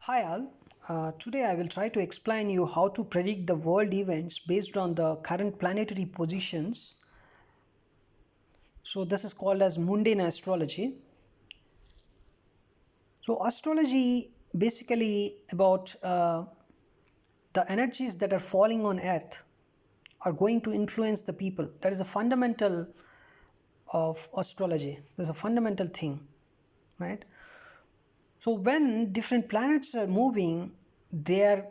Hi all, today I will try to explain you how to predict the world events based on the current planetary positions. So this is called as Mundane Astrology. So astrology basically about the energies that are falling on earth are going to influence the people. That is a fundamental of astrology. There's a fundamental thing, right? So when different planets are moving, they are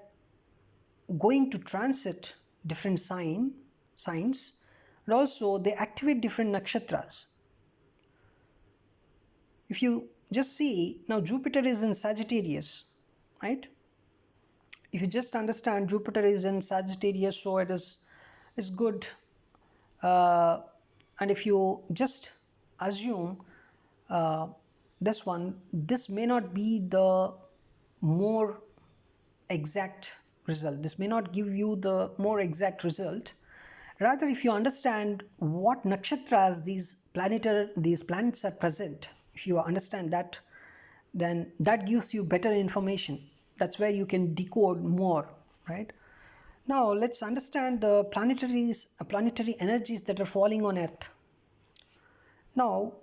going to transit different signs, and also they activate different nakshatras. If you just see now, Jupiter is in Sagittarius, right? If you just understand Jupiter is in Sagittarius, so it's good. And if you just assume this may not be the more exact result. This may not give you the more exact result. Rather, if you understand what nakshatras these planets are present, if you understand that, then that gives you better information. That's where you can decode more, right? Now let's understand the planetary energies that are falling on Earth. Now,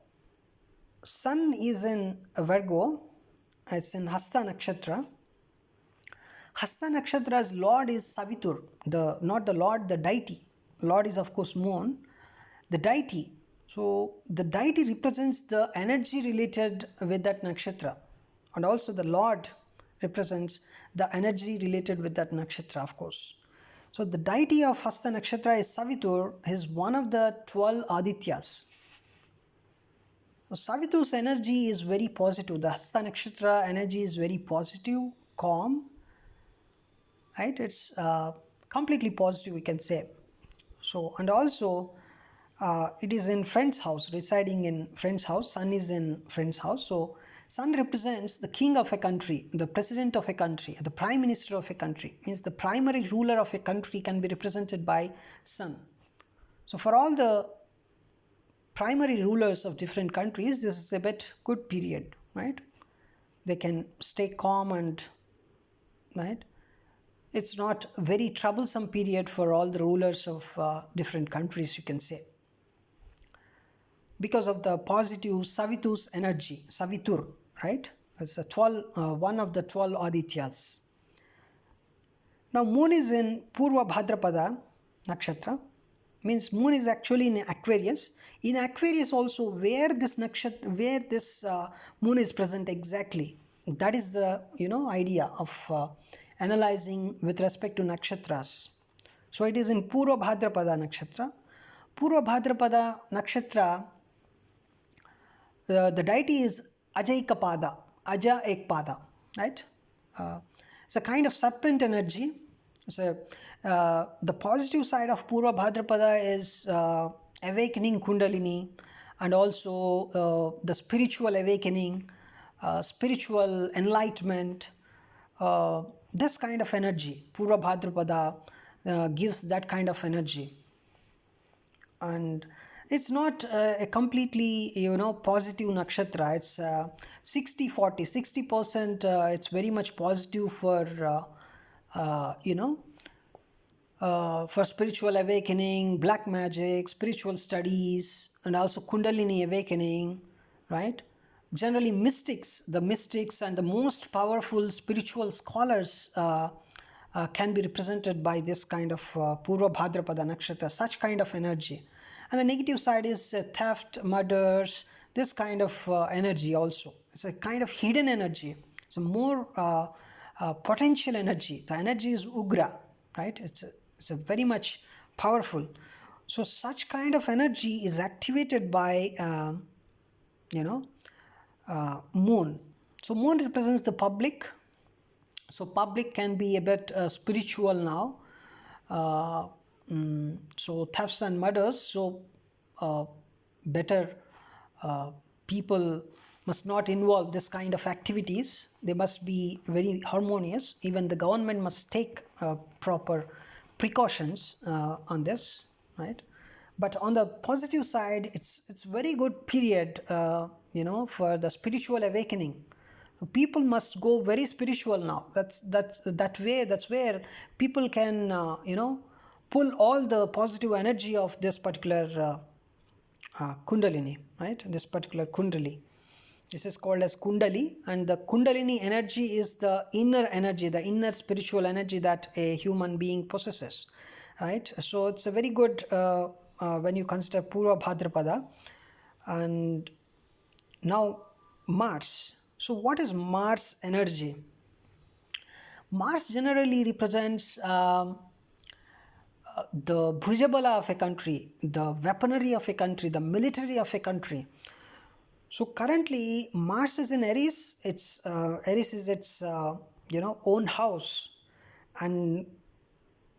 Sun is in Virgo. It's in Hasta Nakshatra. Hasta Nakshatra's Lord is Savitur, not the Lord, the deity. Lord is of course Moon, the deity. So the deity represents the energy related with that nakshatra, and also the Lord represents the energy related with that nakshatra, of course. So the deity of Hasta Nakshatra is Savitur. Is one of the 12 Adityas. So Savitur's energy is very positive. The Hasta Nakshatra energy is very positive, calm, right? It's completely positive, we can say. So, and also it is in friend's house, residing in friend's house. Sun is in friend's house. So Sun represents the king of a country, the president of a country, the prime minister of a country. Means the primary ruler of a country can be represented by Sun. So for all the primary rulers of different countries, this is a bit good period, right? They can stay calm and, right, it's not a very troublesome period for all the rulers of different countries, you can say, because of the positive Savitur's energy. Savitur, right? It's one of the 12 Adityas. Now Moon is in Purva Bhadrapada Nakshatra. Means Moon is actually in Aquarius. In Aquarius also, where this Moon is present exactly, that is the idea of analyzing with respect to nakshatras. So it is in Purva Bhadrapada Nakshatra. Purva Bhadrapada Nakshatra, the deity is Ajaikapada, Aja Ekpada, right? It's a kind of serpent energy. So the positive side of Purva Bhadrapada is awakening Kundalini, and also the spiritual awakening, spiritual enlightenment. This kind of energy, Purva Bhadrapada gives that kind of energy. And it's not a completely positive nakshatra. It's 60-40, 60% it's very much positive for for spiritual awakening, black magic, spiritual studies, and also Kundalini awakening, right? Generally the mystics and the most powerful spiritual scholars can be represented by this kind of Purva Bhadrapada Nakshatra, such kind of energy. And the negative side is theft, murders, this kind of energy also. It's a kind of hidden energy. It's a more potential energy. The energy is Ugra, right? It's a very much powerful. So such kind of energy is activated by Moon. So Moon represents the public. So public can be a bit spiritual now. So thefts and murders. So better people must not involve this kind of activities. They must be very harmonious. Even the government must take proper precautions on this, right? But on the positive side, it's very good period for the spiritual awakening, People must go very spiritual now. That's where people can pull all the positive energy of this particular kundalini, right? This particular kundali. This is called as kundali, and the kundalini energy is the inner energy, the inner spiritual energy that a human being possesses, right? So it's a very good when you consider Purva Bhadrapada. And now Mars. So what is Mars energy? Mars generally represents the bhujabala of a country, the weaponry of a country, the military of a country. So currently Mars is in Aries. Aries is its own house, and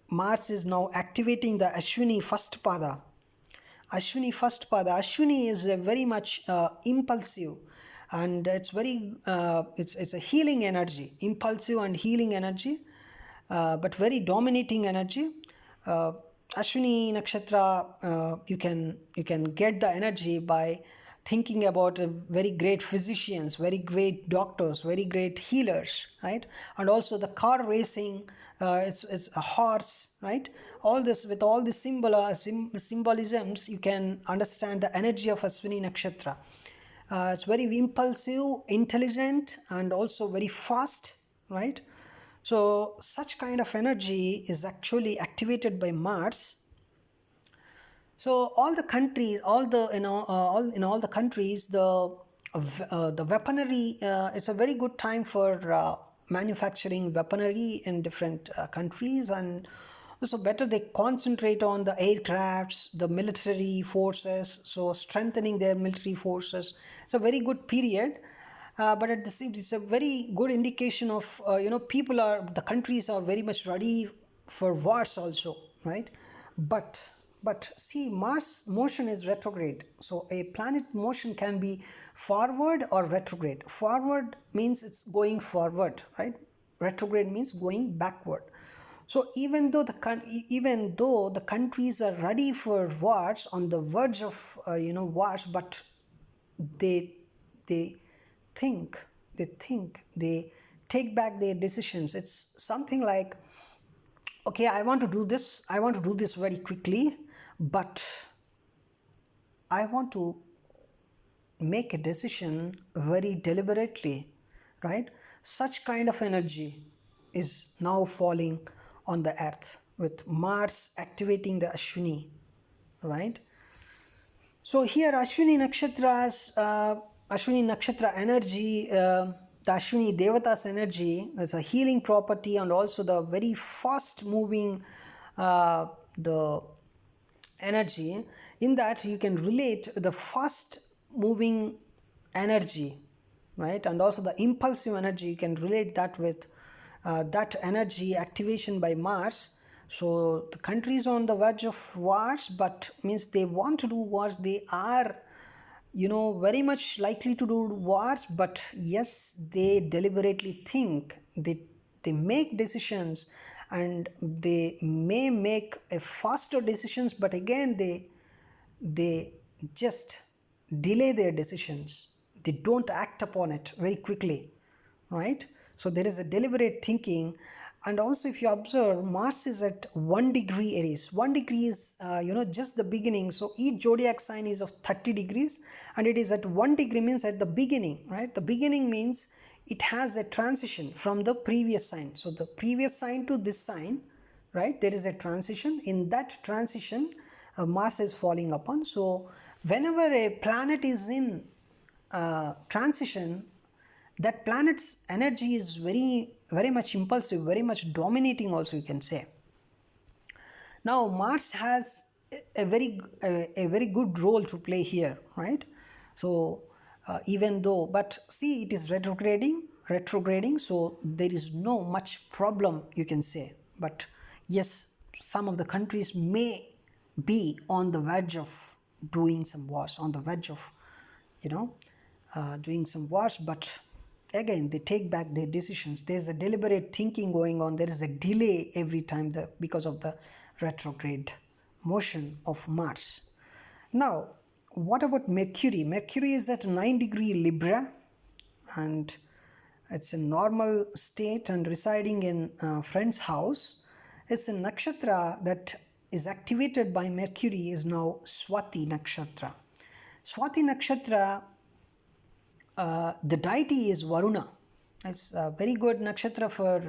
Mars is now activating the Ashwini first pada. Ashwini first pada. Ashwini is a very much impulsive, and it's very it's a healing energy, impulsive and healing energy, but very dominating energy. Ashwini nakshatra, you can get the energy by thinking about very great physicians, very great doctors, very great healers, right? And also the car racing, it's a horse, right? All this, with all the symbolisms, you can understand the energy of Ashwini nakshatra. It's very impulsive, intelligent, and also very fast, right? So such kind of energy is actually activated by Mars. So all the countries, all the countries, the weaponry. It's a very good time for manufacturing weaponry in different countries, and also better they concentrate on the aircrafts, the military forces. So strengthening their military forces. It's a very good period. But at the same, it's a very good indication of the countries are very much ready for wars also, right? But see, Mars motion is retrograde. So a planet motion can be forward or retrograde. Forward means it's going forward, right? Retrograde means going backward. So even though the countries are ready for wars, on the verge of wars, but they think, they take back their decisions. It's something like, okay, I want to do this very quickly, but I want to make a decision very deliberately, right? Such kind of energy is now falling on the earth with Mars activating the Ashwini, right? So here Ashwini Nakshatra energy, the Ashwini Devata's energy is a healing property, and also the very fast moving the energy. In that you can relate the fast moving energy, right? And also the impulsive energy, you can relate that with that energy activation by Mars. So the countries on the verge of wars, but means they want to do wars, they are very much likely to do wars, but yes, they deliberately think, they make decisions, and they may make a faster decisions, but again they just delay their decisions. They don't act upon it very quickly, right? So there is a deliberate thinking. And also if you observe, Mars is at 1 degree Aries. 1 degree is just the beginning. So each zodiac sign is of 30 degrees, and it is at 1 degree means at the beginning, right? The beginning means it has a transition from the previous sign. So the previous sign to this sign, right? There is a transition. In that transition, Mars is falling upon. So whenever a planet is in transition, that planet's energy is very, very much impulsive, very much dominating also, you can say. Now Mars has a very good role to play here, right? So even though, but see, it is retrograding, so there is no much problem, you can say. But yes, some of the countries may be on the verge of doing some wars, on the verge of doing some wars, but again they take back their decisions. There's a deliberate thinking going on. There is a delay every time because of the retrograde motion of Mars. Now what about Mercury? Mercury is at 9 degree Libra, and It's a normal state and residing in a friend's house. It's a nakshatra that is activated by Mercury is now Swati nakshatra. Swati nakshatra, the deity is Varuna. It's a very good nakshatra for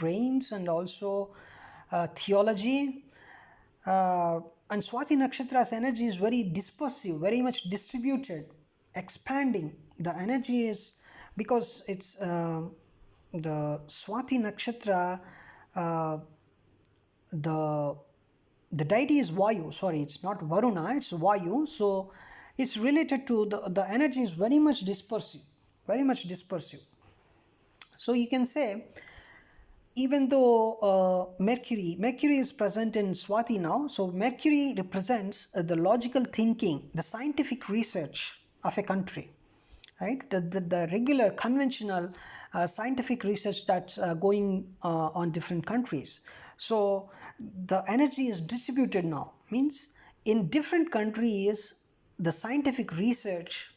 rains and also theology. And Swati nakshatra's energy is very dispersive, very much distributed, expanding. The energy is because it's the Swati nakshatra, the deity is Vayu. Sorry, it's not Varuna, it's Vayu. So it's related to the energy is very much dispersive, very much dispersive. So you can say, even though Mercury is present in Swati now, so Mercury represents the logical thinking, the scientific research of a country, right? The regular conventional scientific research that's going on different countries. So the energy is distributed now, means in different countries the scientific research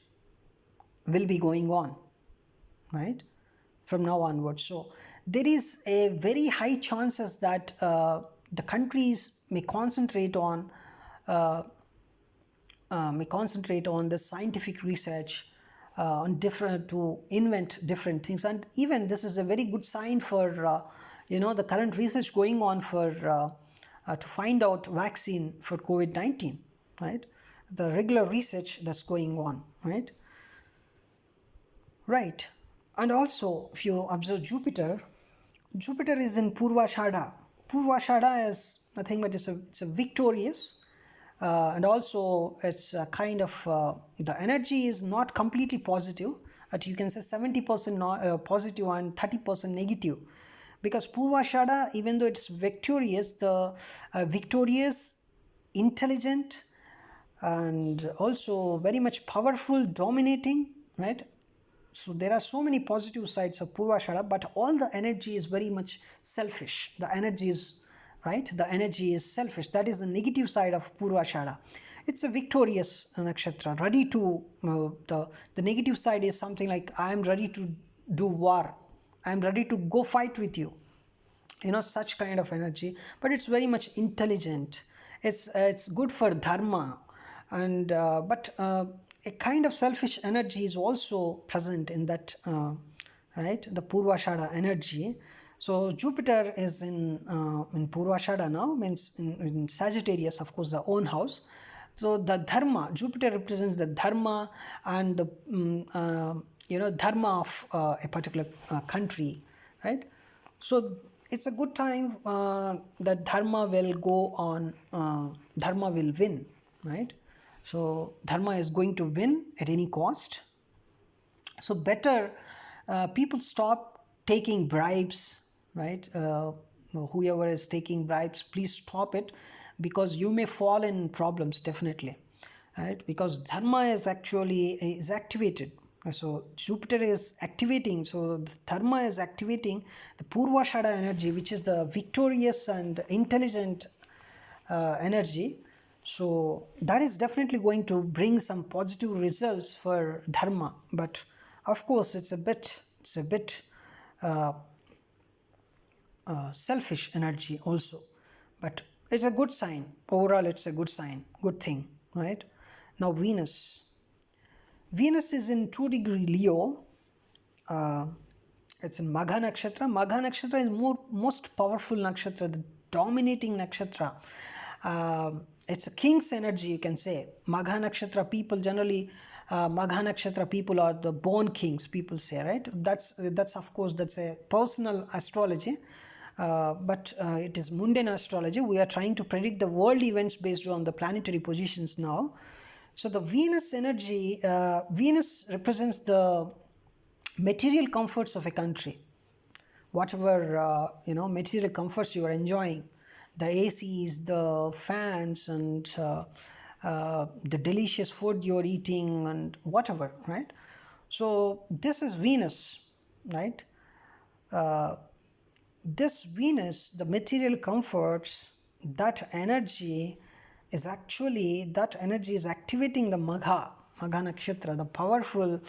will be going on, right, from now onwards. So there is a very high chances that the countries may concentrate on the scientific research on different, to invent different things. And even this is a very good sign for the current research going on for to find out vaccine for COVID-19, right? The regular research that's going on, right? Right. And also, if you observe Jupiter is in Purvashada. Purvashada is nothing but it's a victorious, and also it's a kind of the energy is not completely positive, but you can say 70% positive and 30% negative, because Purvashada, even though it's victorious, the victorious, intelligent, and also very much powerful, dominating, right? So there are so many positive sides of Purvashada, but all the energy is very much selfish. The energy is, right? The energy is selfish. That is the negative side of Purvashada. It's a victorious nakshatra, ready to, the negative side is something like, I am ready to do war. I am ready to go fight with you. Such kind of energy, but it's very much intelligent. It's good for dharma, and but a kind of selfish energy is also present in that, right? The Purvashada energy. So Jupiter is in Purvashada now, means in Sagittarius, of course, the own house. So the dharma, Jupiter represents the dharma and the dharma of a particular country, right? So it's a good time that dharma will go on, dharma will win, right? So dharma is going to win at any cost. So better people stop taking bribes, right? Whoever is taking bribes, please stop it, because you may fall in problems, definitely, right? Because dharma is activated. So Jupiter is activating, so the dharma is activating the Purvashada energy, which is the victorious and intelligent energy. So that is definitely going to bring some positive results for dharma, but of course it's a bit selfish energy also, but it's a good sign. Overall, it's a good sign, good thing, right? Now Venus is in 2° Leo. It's in Magha nakshatra. Magha nakshatra is most powerful nakshatra, the dominating nakshatra. It's a king's energy, you can say. Magha nakshatra people generally, Magha nakshatra people are the born kings, people say, right? That's of course, that's a personal astrology, but it is mundane astrology. We are trying to predict the world events based on the planetary positions now. So the Venus energy, Venus represents the material comforts of a country. Whatever material comforts you are enjoying, the ACs, the fans, and the delicious food you're eating, and whatever, right? So this is Venus, right? This Venus, the material comforts, that energy is activating the Magha nakshatra, the powerful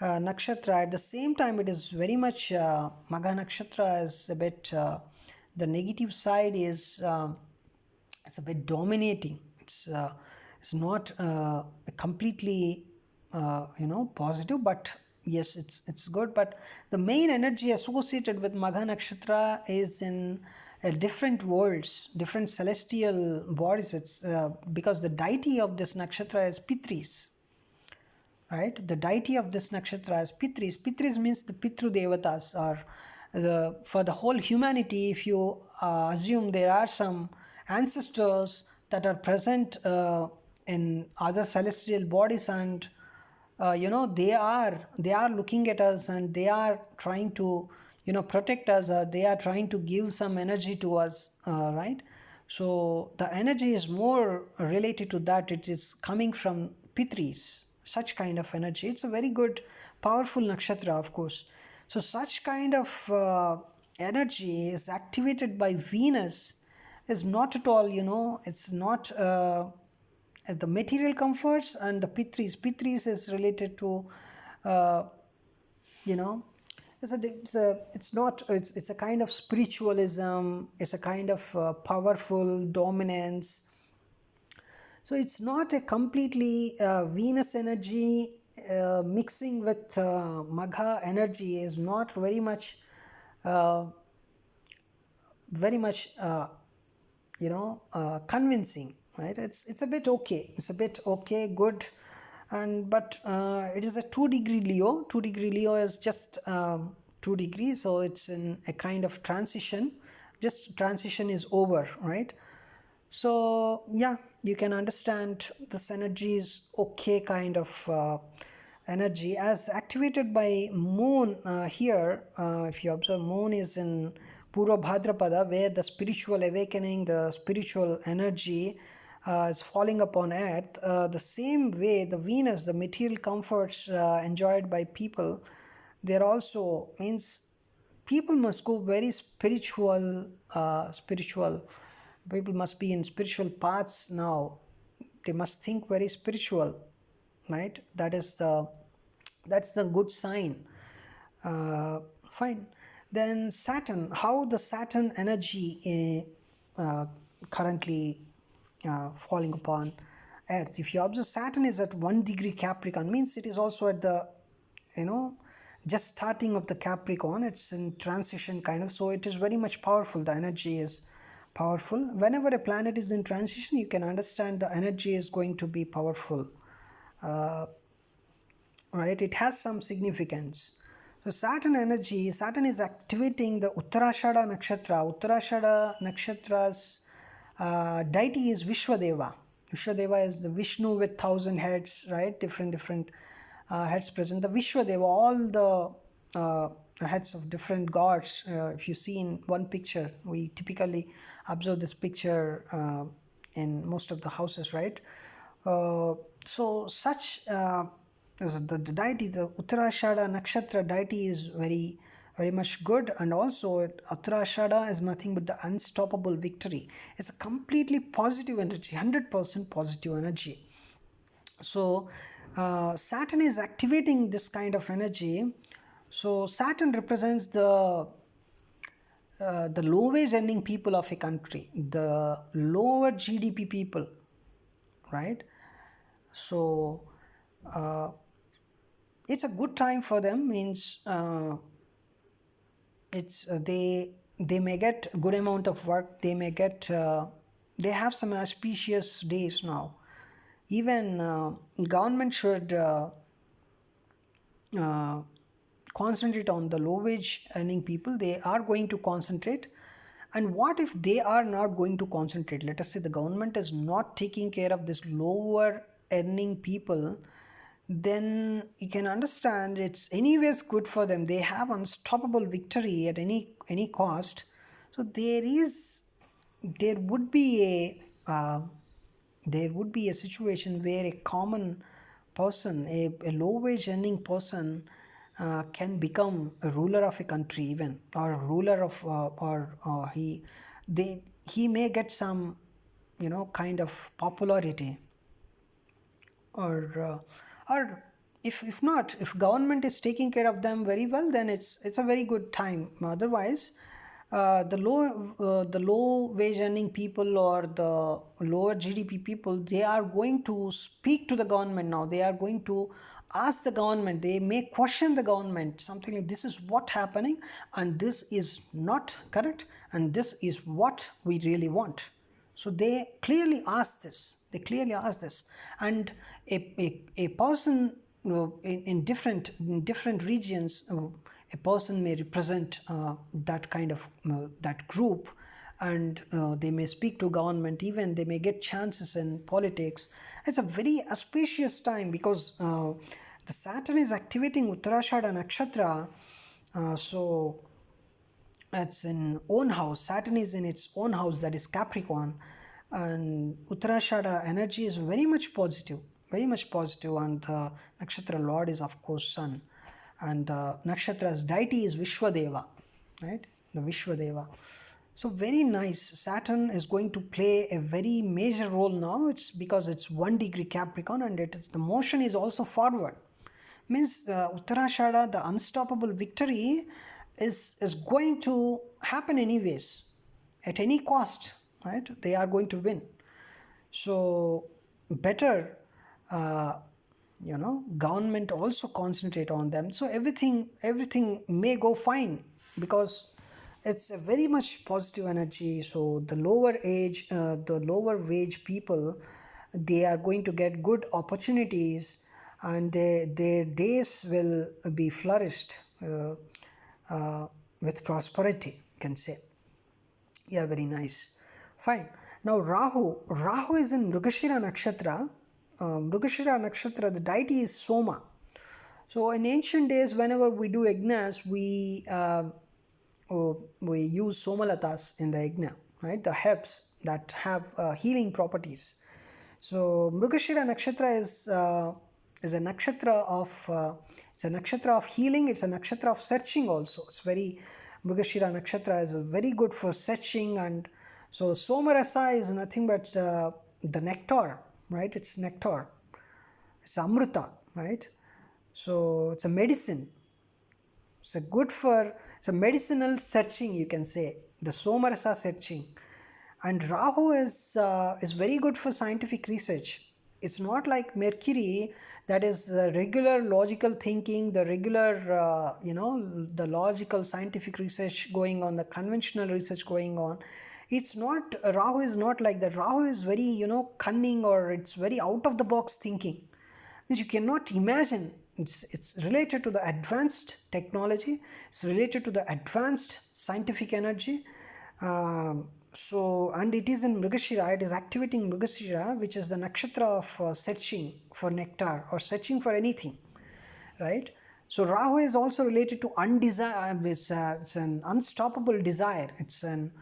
nakshatra. At the same time, it is very much Magha nakshatra is a bit the negative side is it's a bit dominating. It's not completely positive, but yes, it's good. But the main energy associated with Magha nakshatra is in different worlds, different celestial bodies. It's because the deity of this nakshatra is Pitris, right? The deity of this nakshatra is Pitris. Pitris means the Pitru Devatas, or for the whole humanity. If you assume there are some ancestors that are present in other celestial bodies, and they are looking at us, and they are trying to protect us, or they are trying to give some energy to us, right? So the energy is more related to that. It is coming from Pitris, such kind of energy. It's a very good, powerful nakshatra, of course. So such kind of energy is activated by Venus. Is not at all, it's not the material comforts. And the Pitris is related to uh, you know it's a kind of spiritualism. It's a kind of powerful dominance. So it's not a completely Venus energy mixing with Magha energy is not uh, very much convincing, right? It's a bit okay. It's a bit okay, good, and but it is a 2-degree Leo. 2-degree Leo is just 2 degrees, so it's in a kind of transition. Just transition is over, right? So yeah, you can understand this energy is okay kind of energy as activated by moon here. If you observe, moon is in Purva Bhadrapada, where the spiritual awakening, the spiritual energy is falling upon earth. The same way the Venus, the material comforts enjoyed by people, there also means people must go very spiritual. People must be in spiritual paths now. They must think very spiritual, right? That's the good sign. Fine. Then Saturn, how the Saturn energy currently falling upon earth. If you observe, Saturn is at 1 degree Capricorn, means it is also at the you know just starting of the Capricorn. It's in transition kind of, so it is very much powerful. The energy is powerful. Whenever a planet is in transition, you can understand the energy is going to be powerful, right? It has some significance. So Saturn energy, Saturn is activating the Uttarashada nakshatra. Uttarashada nakshatra's deity is Vishwadeva. Vishwadeva is the Vishnu with 1,000 heads, right? Different heads present. The Vishwadeva, all the heads of different gods. If you see in one picture, we typically observe this picture in most of the houses, right? So such the deity, the Uttarashada nakshatra deity is very much good. And also Uttarashada is nothing but the unstoppable victory. It's a completely positive energy, 100% positive energy. So Saturn is activating this kind of energy. So Saturn represents the low wage earning people of a country, the lower GDP people, right? So it's a good time for them. Means it's they may get good amount of work. They may get they have some auspicious days now. Even government should concentrate on the low wage earning people. They are going to concentrate. And what if they are not going to concentrate? Let us say the government is not taking care of this lower earning people, then you can understand it's anyways good for them. They have unstoppable victory at any cost. So there would be a situation where a common person, a low wage earning person, can become a ruler of a country, even, or a ruler of or he may get some kind of popularity, or if not, if government is taking care of them very well, then it's a very good time. Otherwise, the low wage earning people or the lower GDP people, they are going to speak to the government now. They are going to ask the government. They may question the government, something like, this is what happening, and this is not correct, and this is what we really want. So they clearly ask this. They clearly ask this, and a person, in different regions, a person may represent that kind of that group, and they may speak to government. Even they may get chances in politics. It's a very auspicious time because the Saturn is activating Uttarashada nakshatra. So it's in own house. Saturn is in its own house, that is Capricorn, and Uttarashada energy is very much positive, very much positive. And the nakshatra lord is of course Sun, and the nakshatra's deity is Vishwadeva, right? The Vishwadeva. So very nice. Saturn is going to play a very major role now. It's because it's 1 degree Capricorn, and the motion is also forward. Means Uttarashada, the unstoppable victory, is going to happen anyways, at any cost, right? They are going to win. So better, government also concentrate on them. So everything may go fine because it's a very much positive energy. So the lower wage people, they are going to get good opportunities, and their days will be flourished with prosperity, you can say. Yeah, very nice. Fine. Now Rahu is in Mrigashira nakshatra. Mrigashira nakshatra, the deity is Soma. So in ancient days, whenever we do yajnas, we use somalatas in the yajna, right? The herbs that have healing properties. So Mrigashira nakshatra is a nakshatra of healing. It's a nakshatra of searching also. Mrigashira nakshatra is very good for searching. And so Somarasa is nothing but the nectar, right? It's nectar. It's amrita, right? So it's a medicine. It's a medicinal searching, you can say, the Somarasa searching. And Rahu is very good for scientific research. It's not like Mercury, that is the regular logical thinking, the regular, the logical scientific research going on, the conventional research going on. It's not, Rahu is not like that. Rahu is very, cunning, or it's very out of the box thinking, which you cannot imagine. It's related to the advanced technology. It's related to the advanced scientific energy. And it is in Mrigashira. It is activating Mrigashira, which is the nakshatra of searching for nectar or searching for anything, right? So Rahu is also related to undesire. It's an unstoppable desire. It's an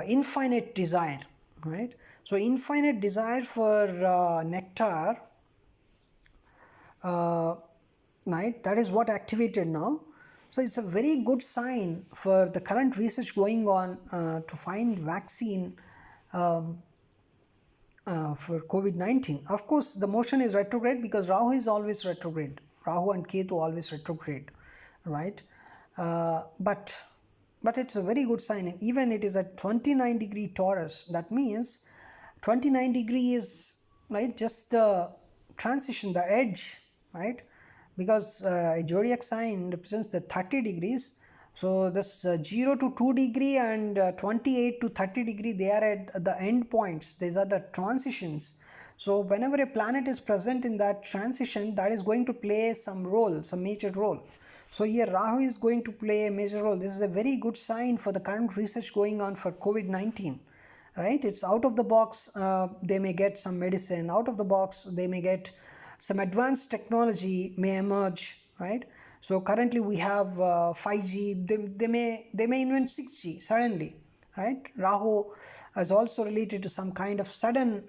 infinite desire, right? So infinite desire for nectar, right? That is what activated now. So it's a very good sign for the current research going on to find vaccine for COVID-19. Of course, the motion is retrograde because Rahu is always retrograde. Rahu and Ketu always retrograde, right? But it's a very good sign. Even it is at 29 degree Taurus. That means 29 degree is, right, just the transition, the edge, right? Because a zodiac sign represents the 30 degrees. So this 0 to 2 degree and 28 to 30 degree, they are at the end points. These are the transitions. So whenever a planet is present in that transition, that is going to play some role, some major role. So here Rahu is going to play a major role. This is a very good sign for the current research going on for COVID-19, right? It's out of the box. They may get some medicine. Out of the box, they may get some advanced technology may emerge, right? So currently we have 5G. They may invent 6G suddenly, right? Rahu is also related to some kind of sudden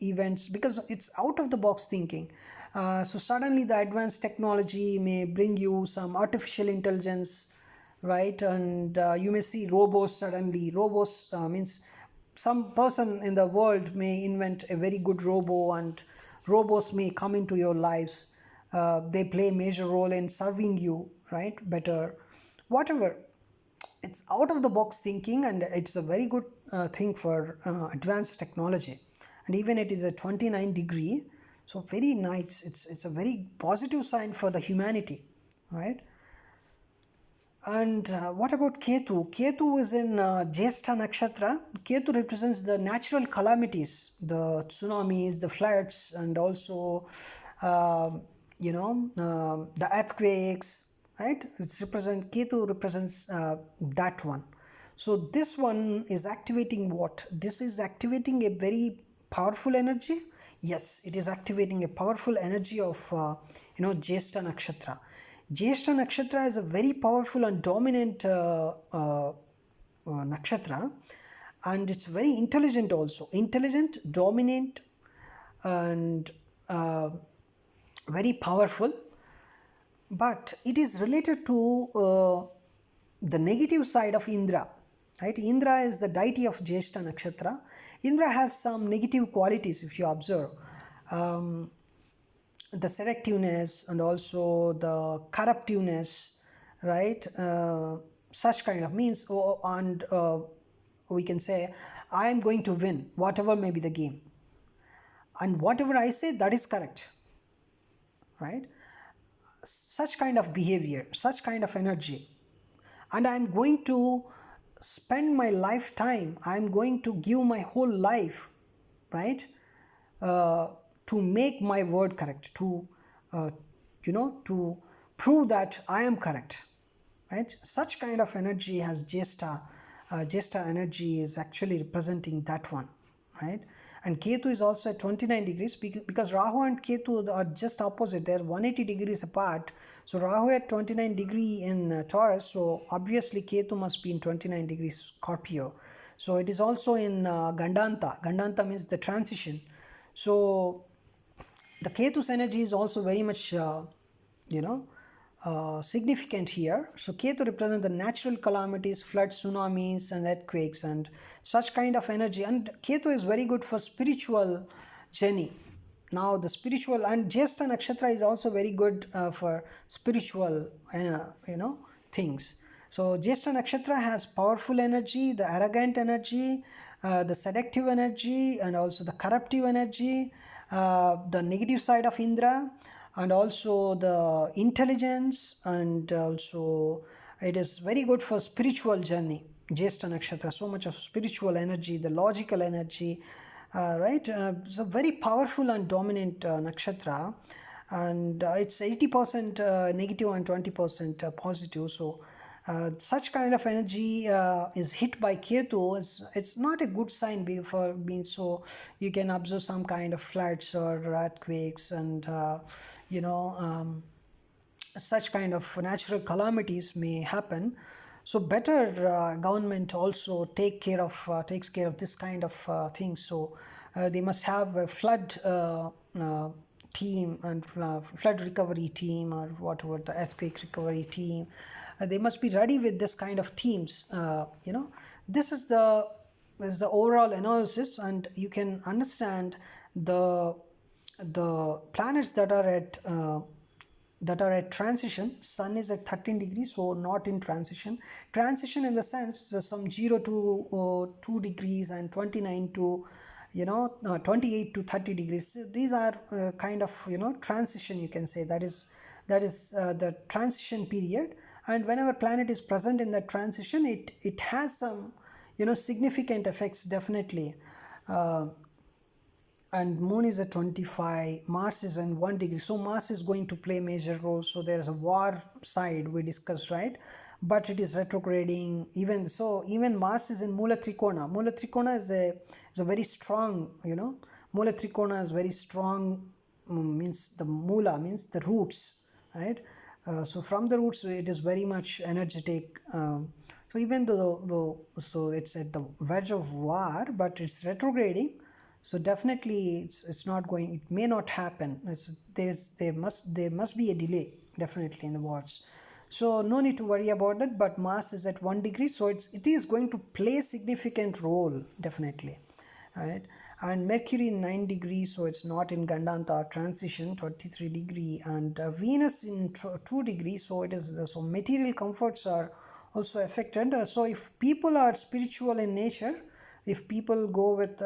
events because it's out of the box thinking. So suddenly the advanced technology may bring you some artificial intelligence, right? And you may see robots suddenly. Robots means some person in the world may invent a very good robo, and robots may come into your lives. they play a major role in serving you, right, better, whatever. It's out of the box thinking, and it's a very good thing for advanced technology. And even it is a 29 degree, so very nice. It's a very positive sign for the humanity, right? And what about Ketu? Ketu is in Jyeshtha Nakshatra. Ketu represents the natural calamities, the tsunamis, the floods, and also, the earthquakes, right? Ketu represents that one. So this one is activating what? This is activating a very powerful energy. Yes, it is activating a powerful energy of, Jyeshtha Nakshatra. Jyeshtha Nakshatra is a very powerful and dominant nakshatra, and it's very intelligent also. Intelligent, dominant, and very powerful. But it is related to the negative side of Indra. Right? Indra is the deity of Jyeshtha Nakshatra. Indra has some negative qualities if you observe. The selectiveness and also the corruptiveness, right? Such kind of means, and we can say, I am going to win whatever may be the game, and whatever I say, that is correct, right? Such kind of behavior, such kind of energy, and I am going to spend my lifetime, I am going to give my whole life, right? To make my word correct, to to prove that I am correct, right? Such kind of energy has Jyeshtha. Jyeshtha energy is actually representing that one, right? And Ketu is also at 29 degrees because Rahu and Ketu are just opposite. They're 180 degrees apart. So Rahu at 29 degree in Taurus. So obviously Ketu must be in 29 degrees Scorpio. So it is also in Gandanta. Gandanta means the transition. So the Ketu's energy is also very much, significant here. So Ketu represents the natural calamities, floods, tsunamis, and earthquakes, and such kind of energy. And Ketu is very good for spiritual journey. Now the spiritual, and Jyeshtha Nakshatra is also very good for spiritual, things. So Jyeshtha Nakshatra has powerful energy, the arrogant energy, the seductive energy, and also the corruptive energy, the negative side of Indra, and also the intelligence, and also it is very good for spiritual journey. Jyeshtha Nakshatra, so much of spiritual energy, the logical energy, right? So very powerful and dominant nakshatra, and it's 80% negative and 20% positive. So such kind of energy is hit by Ketu. It's not a good sign for being, so you can observe some kind of floods or earthquakes, and such kind of natural calamities may happen. So better government also takes care of this kind of things. So they must have a flood team and flood recovery team, or whatever, the earthquake recovery team. They must be ready with this kind of teams. This is the overall analysis, and you can understand the planets that are at transition. Sun is at 13 degrees, so not in transition. Transition in the sense some 0 to 2 degrees, and 29 to 28 to 30 degrees. These are kind of transition, you can say. That is the transition period. And whenever planet is present in that transition, it has some significant effects, definitely. And moon is at 25, Mars is in 1 degree, so Mars is going to play a major role. So there is a war side we discussed, right? But it is retrograding. Even Mars is in Mula Trikona. Mula Trikona is a very strong, Mula Trikona is very strong, means the Mula means the roots, right? So from the roots it is very much energetic. So even though so it's at the verge of war, but it's retrograding. So definitely it's not going, it may not happen. There must be a delay, definitely, in the wars. So no need to worry about that. But Mars is at 1 degree, so it is going to play a significant role, definitely, right? and Mercury in 9 degrees, so it's not in Gandanta transition, 23 degree, and Venus in 2 degrees, so it is, so material comforts are also affected. So if people are spiritual in nature, if people go with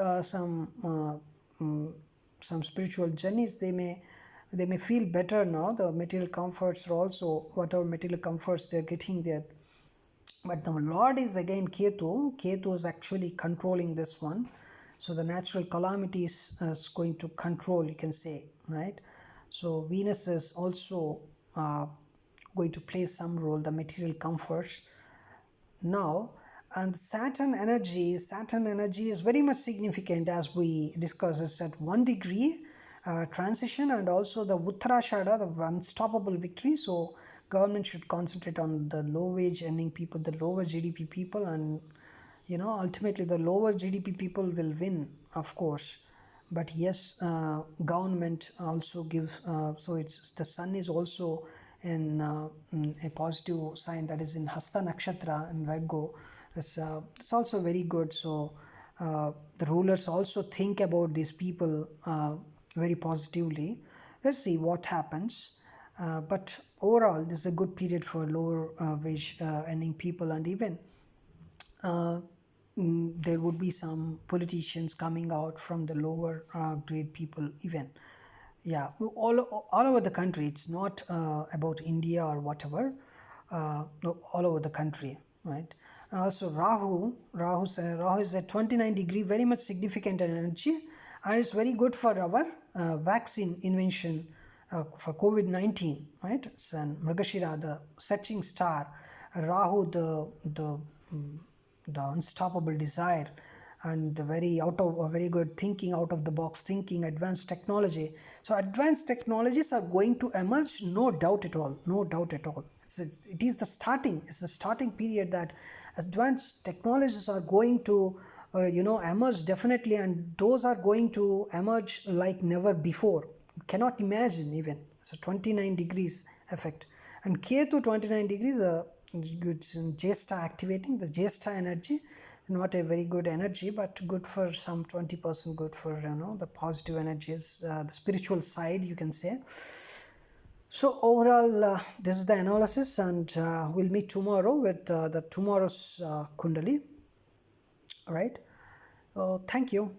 some spiritual journeys, they may feel better now. The material comforts are also, whatever material comforts they're getting there. But the Lord is again Ketu. Ketu is actually controlling this one. So the natural calamities is going to control, you can say, right? So Venus is also going to play some role, the material comforts now. And Saturn energy is very much significant, as we discussed. It's at 1 degree transition, and also the Uttarashada, the unstoppable victory. So government should concentrate on the low wage earning people, the lower GDP people, and ultimately the lower GDP people will win, of course. But yes, government also gives, so it's, the sun is also in a positive sign, that is in Hasta Nakshatra in Virgo. It's also very good. So the rulers also think about these people very positively. Let's see what happens. But overall, this is a good period for lower wage earning people, and even there would be some politicians coming out from the lower grade people even. Yeah, all over the country. It's not about India or whatever. No, all over the country, right? Also, Rahu is at 29 degree, very much significant energy, and it's very good for our vaccine invention for COVID-19, right? It's an Mrigashira, the searching star. Rahu, the unstoppable desire, and very good thinking, out of the box thinking, advanced technology. So advanced technologies are going to emerge, no doubt at all, no doubt at all. It is the starting, it's the starting period, that advanced technologies are going to emerge definitely, and those are going to emerge like never before. You cannot imagine even. So 29 degrees effect, and Ketu 29 degrees, it's in Jesta, activating the Jesta energy. Not a very good energy, but good for some 20%, good for the positive energies, the spiritual side, you can say. So overall, this is the analysis, and we'll meet tomorrow with the tomorrow's Kundali. All right. Thank you.